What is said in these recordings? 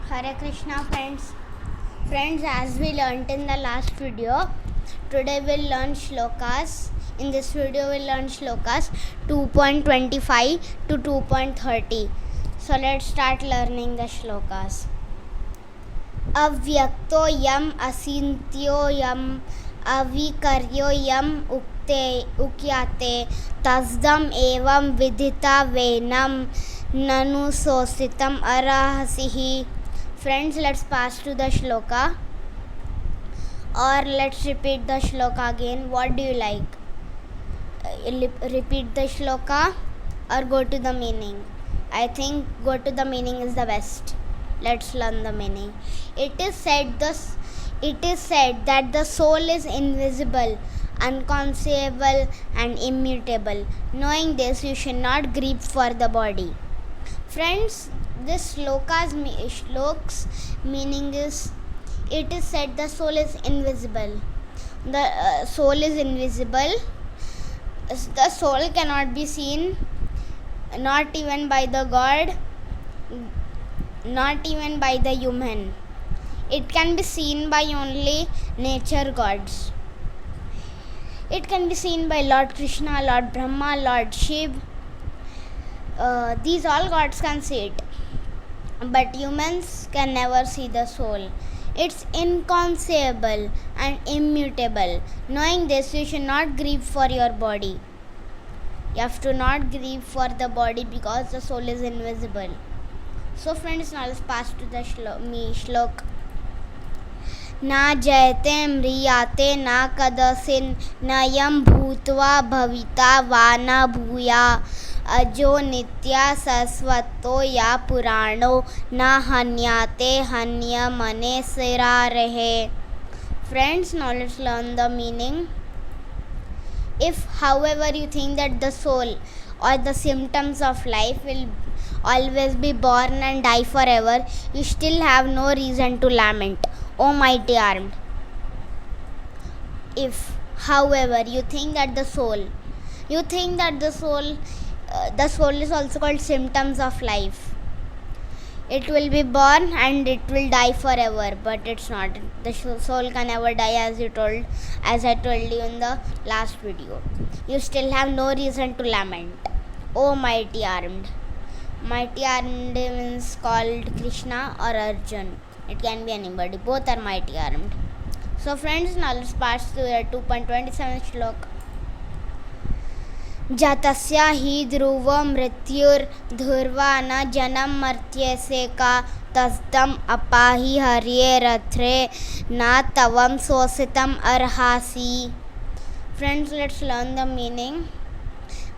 Hare Krishna friends. Friends, as we learnt in the last video, today we'll learn shlokas. In this video we'll learn shlokas 2.25 to 2.30. So let's start learning the shlokas. Avyakto yam asintyo yam avikaryo yam ukyate tasdam evam vidhita venam nanu sositam arahasihi. Friends, let's pass to the shloka, or let's repeat the shloka again. What do you like? Repeat the shloka or go to the meaning? I think go to the meaning is the best. Let's learn the meaning. It is said that the soul is invisible, unconceivable and immutable. Knowing this, you should not grieve for the body. Friends, this slok's meaning is, it is said the soul is invisible. The soul is invisible. The soul cannot be seen, not even by the God, not even by the human. It can be seen by only nature gods. It can be seen by Lord Krishna, Lord Brahma, Lord Shiva. These all gods can see it, but humans can never see the soul. It's inconceivable and immutable. Knowing this, you should not grieve for your body. You have to not grieve for the body because the soul is invisible. So friends, now let's pass to the shlok. Na jayate mriyate na kadasin na yam bhutva bhavita vana bhuya अजो नित्या सस्वतो या पुराणो न हन्याते हन्य मने सिरा रहे. Friends, now let's learn the meaning. If, however, you think that the soul or the symptoms of life will always be born and die forever, you still have no reason to lament, O mighty armed. If, however, you think that the soul is also called symptoms of life. It will be born and it will die forever, but it's not. The soul can never die, as I told you in the last video. You still have no reason to lament. O mighty armed. Mighty armed means called Krishna or Arjun. It can be anybody. Both are mighty armed. So friends, now let's pass to the 2.27 shlok. जातस्या ही ध्रुव मृत्युर्धुर्वा न जन्म मर्त्यसे का तस्दम अपाहि हर्ये रथ्रे न तवम सोसितम अर्हासी. Friends, let's learn the meaning.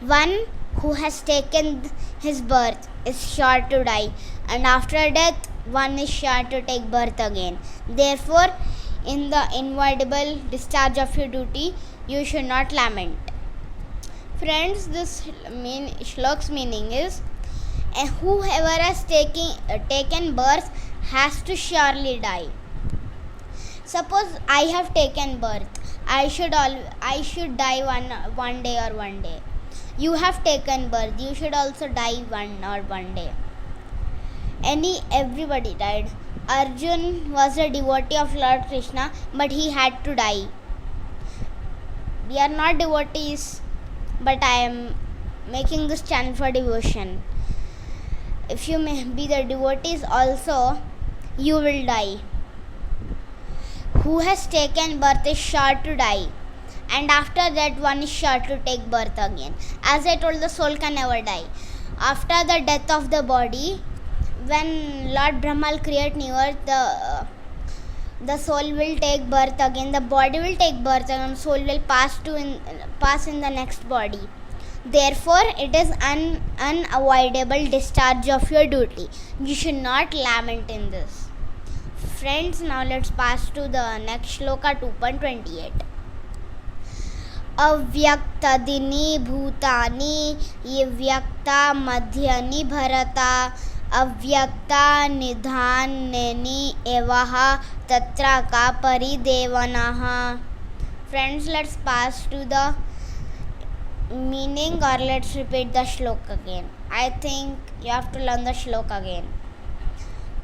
One who has taken his birth is sure to die, and after death one is sure to take birth again. Therefore, in the inevitable discharge of your duty, you should not lament. Friends, this shlok's meaning is, whoever has taken birth has to surely die. Suppose I have taken birth, I should die one day or one day. You have taken birth, you should also die one day. Everybody died. Arjun was a devotee of Lord Krishna, but he had to die. We are not devotees, but I am making this channel for devotion. If you may be the devotees also, you will die. Who has taken birth is sure to die, and after that one is sure to take birth again. As I told, the soul can never die. After the death of the body, when Lord Brahma will create new earth, the soul will take birth again, the body will take birth again, soul will pass in the next body. Therefore, it is unavoidable discharge of your duty. You should not lament in this. Friends, now let's pass to the next shloka 2.28. Avyaktadini bhutani yivyakta madhyani bharata अव्यक्ता निधानेनि एवहा तत्रा का परिदेवनः. Friends, let's pass to the meaning, or let's repeat the shlok again. I think you have to learn the shlok again.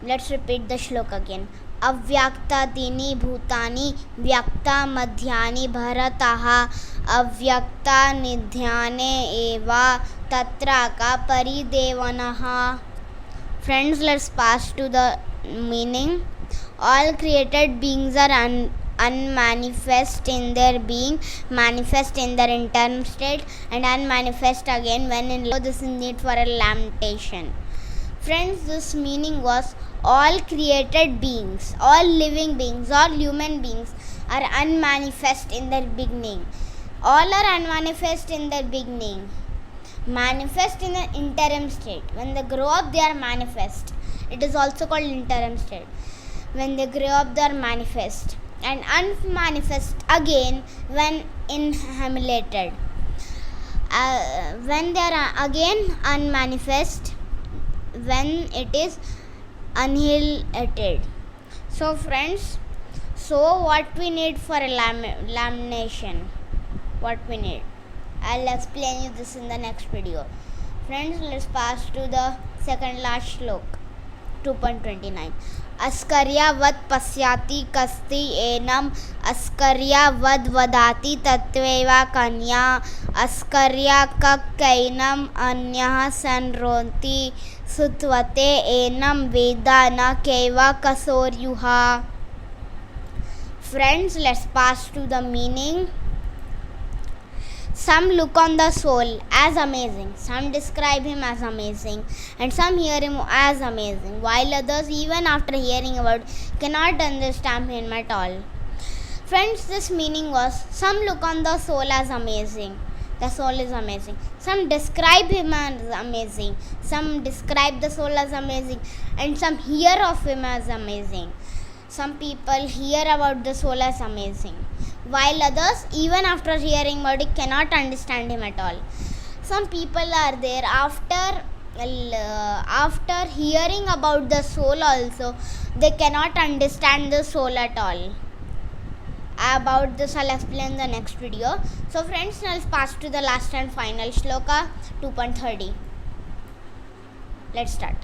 Let's repeat the shloka again. अव्यक्तादीनि भूतानि व्यक्ता मध्यानि भरतः अव्यक्ता निध्याने एव तत्र का परिदेवनः. Friends, let's pass to the meaning. All created beings are unmanifest in their being, manifest in their interim state, and unmanifest again when in law. This is need for a lamentation. Friends, this meaning was all created beings, all living beings, all human beings are unmanifest in their beginning. All are unmanifest in their beginning. Manifest in an interim state. When they grow up, they are manifest. It is also called interim state. When they grow up, they are manifest. And unmanifest again when inhumulated. When they are again unmanifest, when it is annihilated. So friends, what we need for a lamination? What we need? I'll explain you this in the next video. Friends, let's pass to the second last slok, 2.29. अस्कर्यावत् पश्याति कस्ति एनम् अस्कर्यावद् वदाति तत्त्वैव कन्या अस्कर्याकैनम् अन्यः संरोति सुत्वते एनं वेद न कैव कसोर्युः. Friends, let's pass to the meaning. Some look on the soul as amazing, some describe him as amazing, and some hear him as amazing, while others, even after hearing about, cannot understand him at all. Friends, this meaning was, some look on the soul as amazing, the soul is amazing. Some describe him as amazing, some describe the soul as amazing, and some hear of him as amazing. Some people hear about the soul as amazing, while others, even after hearing about it, cannot understand him at all. Some people are there after hearing about the soul also, they cannot understand the soul at all. About this I'll explain in the next video. So friends, now let's pass to the last and final shloka, 2.30. Let's start.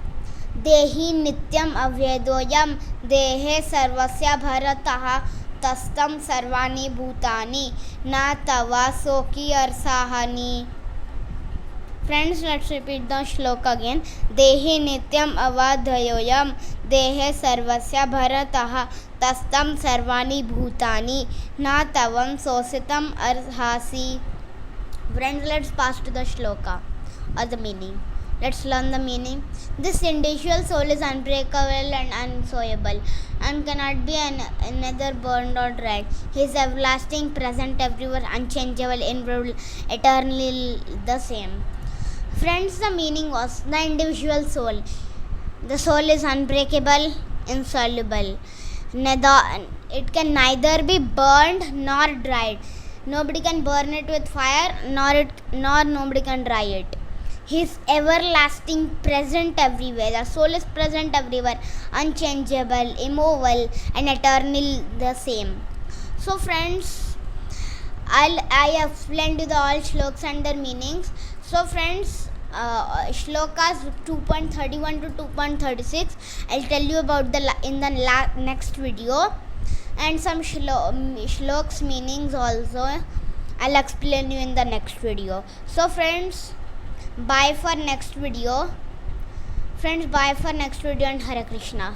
देहि नित्यम अव्यदोयम देहे सर्वस्य भरतः तस्तं सर्वाणि भूतानि न तव सोकी अर्साहानि. Friends, let's repeat the shloka again. देहि नित्यम अवधयोयम देहे सर्वस्य भरतः तस्तं सर्वाणि भूतानि न तवं सोसितम अर्हासि. Friends, let's pass to the shloka or the meaning. Let's learn the meaning. This individual soul is unbreakable and unsouable and cannot be neither burned or dried. He is everlasting, present everywhere, unchangeable, invisible, eternally the same. Friends, the meaning was the individual soul. The soul is unbreakable, insoluble. It can neither be burned nor dried. Nobody can burn it with fire, nor nobody can dry it. He is everlasting, present everywhere. The soul is present everywhere, unchangeable, immovable, and eternal the same. So friends, I have explained you the all shlokas and their meanings. So friends, shlokas 2.31 to 2.36 I'll tell you about in the next video, and some shlokas meanings also I'll explain you in the next video. So friends, bye for next video. And Hare Krishna.